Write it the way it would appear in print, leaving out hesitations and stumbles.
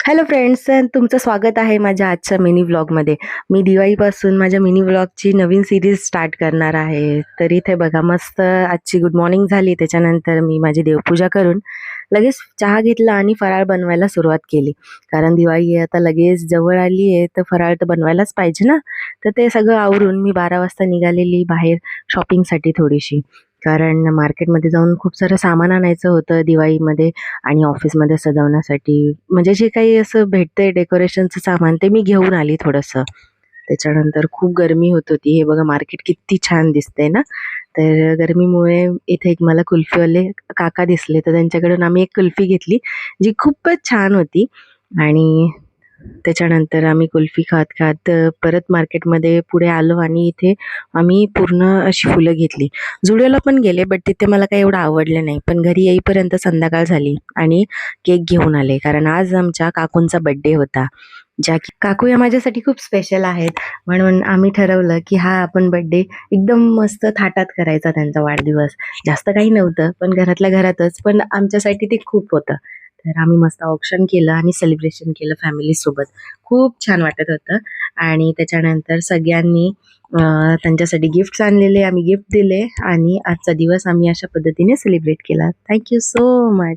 Hello friends, तुमचं स्वागत आहे माझ्या आजच्या मिनी व्लॉगमध्ये. मी दिवाळीपासून माझ्या मिनी व्लॉगची नवीन सिरीज स्टार्ट करणार आहे. तर इथे बघा, मस्त आजची गुड मॉर्निंग झाली. त्याच्यानंतर मी माझी देवपूजा करून लगेच चहा घेतला आणि फराळ बनवायला सुरुवात केली. कारण दिवाळी आता लगेच जवळ आली आहे, तर फराळ तर बनवायलाच पाहिजे ना. तर ते सगळं आवरून मी 12 वाजता निघालेली बाहेर शॉपिंगसाठी थोडीशी. कारण मार्केटमध्ये जाऊन खूप सारं सामान आणायचं होतं दिवाळीमध्ये आणि ऑफिसमध्ये सजवण्यासाठी. म्हणजे जे काही असं भेटतंय डेकोरेशनचं सामान ते मी घेऊन आली थोडंसं. त्याच्यानंतर खूप गरमी होत होती. हे बघा, मार्केट किती छान दिसतंय ना. तर गरमीमुळे इथे एक मला कुल्फीवाले काका दिसले, तर त्यांच्याकडून आम्ही एक कुल्फी घेतली, जी खूपच छान होती. आणि त्याच्यानंतर आम्ही कुल्फी खात-खात परत मार्केटमध्ये पुढे आलो आणि इथे आम्ही पूर्ण अशी फुलं घेतली. जुडिओला पण गेले, बट तिथे मला काही एवढं आवडलं नाही. पण घरी येईपर्यंत संध्याकाळ झाली आणि केक घेऊन आले. कारण आज आमच्या काकूंचा बर्थडे होता. ज्या की काकू या माझ्यासाठी खूप स्पेशल आहेत. म्हणून आम्ही ठरवलं, की हा आपण बर्थडे एकदम मस्त थाटात करायचा त्यांचा वाढदिवस. जास्त काही नव्हतं, पण घरातल्या घरातच. पण आमच्यासाठी ते खूप होतं. तर आम्ही मस्त ऑप्शन केलं आणि सेलिब्रेशन केलं फॅमिलीसोबत. खूप छान वाटत होतं. आणि त्याच्यानंतर सगळ्यांनी त्यांच्यासाठी गिफ्ट्स आणलेले, आम्ही गिफ्ट दिले आणि आजचा दिवस आम्ही अशा पद्धतीने सेलिब्रेट केला. Thank you so much.